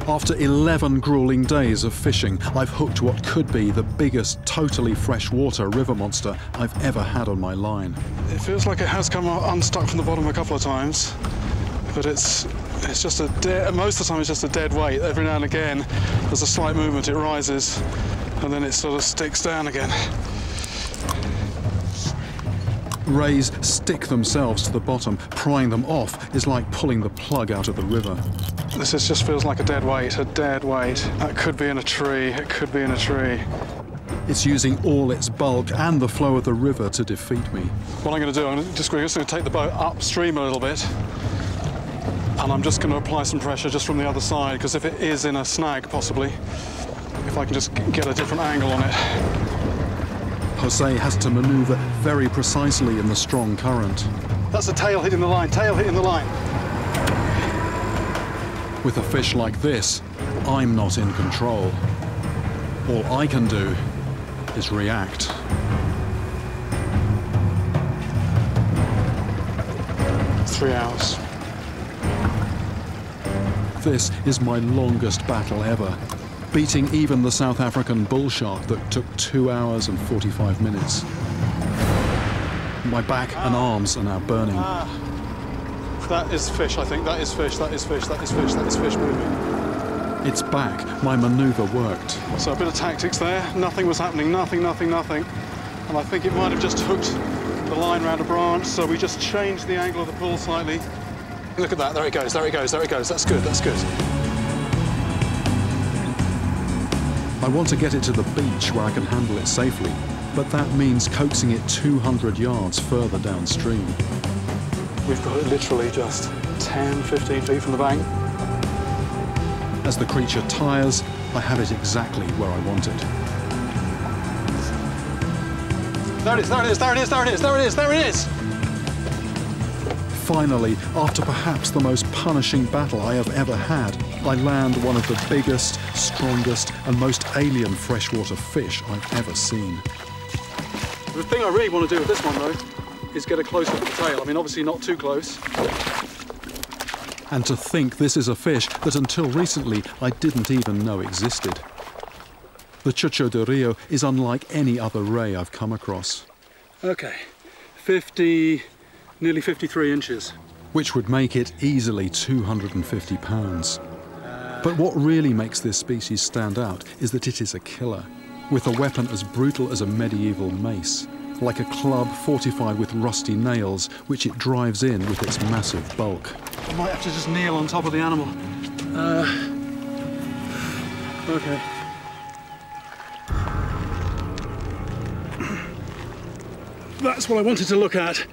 After 11 grueling days of fishing, I've hooked what could be the biggest totally freshwater river monster I've ever had on my line. It feels like it has come unstuck from the bottom a couple of times, but it's just most of the time it's just a dead weight. Every now and again there's a slight movement, it rises, and then it sort of sticks down again. Rays stick themselves to the bottom. Prying them off is like pulling the plug out of the river. This just feels like a dead weight, a dead weight. That could be in a tree, it could be in a tree. It's using all its bulk and the flow of the river to defeat me. What I'm going to do, I'm just going to take the boat upstream a little bit, and I'm just going to apply some pressure just from the other side, because if it is in a snag, possibly, if I can just get a different angle on it. Jose has to maneuver very precisely in the strong current. That's the tail hitting the line, tail hitting the line. With a fish like this, I'm not in control. All I can do is react. Three hours. This is my longest battle ever, beating even the South African bull shark that took 2 hours and 45 minutes. My back and arms are now burning. That is fish, I think. That is fish, that is fish, that is fish, that is fish moving. It's back. My maneuver worked. So a bit of tactics there. Nothing was happening, nothing. And I think it might have just hooked the line around a branch, so we just changed the angle of the pull slightly. Look at that, there it goes, there it goes, there it goes. That's good, that's good. I want to get it to the beach where I can handle it safely, but that means coaxing it 200 yards further downstream. We've got it literally just 10, 15 feet from the bank. As the creature tires, I have it exactly where I want it. There it is, there it is, there it is, there it is, there it is, there it is! Finally, after perhaps the most punishing battle I have ever had, I land one of the biggest, strongest, and most alien freshwater fish I've ever seen. The thing I really want to do with this one, though, is get a close look at the tail. I mean, obviously not too close. And to think this is a fish that until recently I didn't even know existed. The Chucho de Rio is unlike any other ray I've come across. Okay, nearly 53 inches. Which would make it easily 250 pounds. But what really makes this species stand out is that it is a killer, with a weapon as brutal as a medieval mace, like a club fortified with rusty nails, which it drives in with its massive bulk. I might have to just kneel on top of the animal. Okay. That's what I wanted to look at.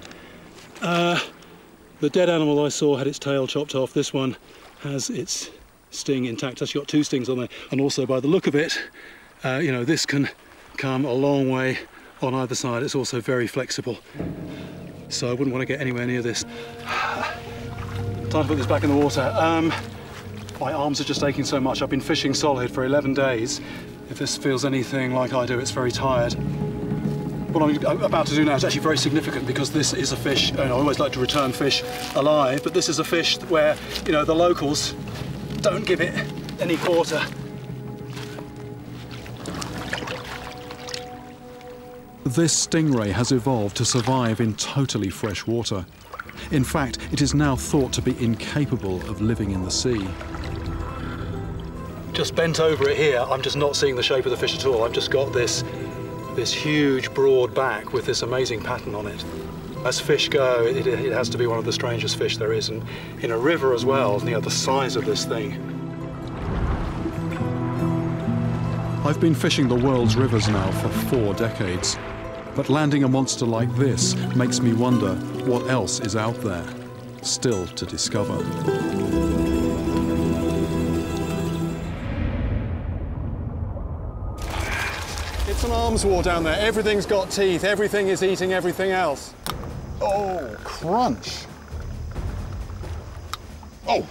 The dead animal I saw had its tail chopped off. This one has its sting intact. It's got 2 stings on there. And also by the look of it, you know, this can come a long way on either side. It's also very flexible. So I wouldn't want to get anywhere near this. Time to put this back in the water. My arms are just aching so much. I've been fishing solid for 11 days. If this feels anything like I do, it's very tired. What I'm about to do now is actually very significant, because this is a fish, and I always like to return fish alive, but this is a fish where, you know, the locals don't give it any quarter. This stingray has evolved to survive in totally fresh water. In fact, it is now thought to be incapable of living in the sea. Just bent over it here, I'm just not seeing the shape of the fish at all. I've just got this huge broad back with this amazing pattern on it. As fish go, it has to be one of the strangest fish there is, and in a river as well, you know, the size of this thing. I've been fishing the world's rivers now for 4 decades, but landing a monster like this makes me wonder what else is out there, still to discover. It's an arms war down there. Everything's got teeth. Everything is eating everything else. Oh, crunch. Oh.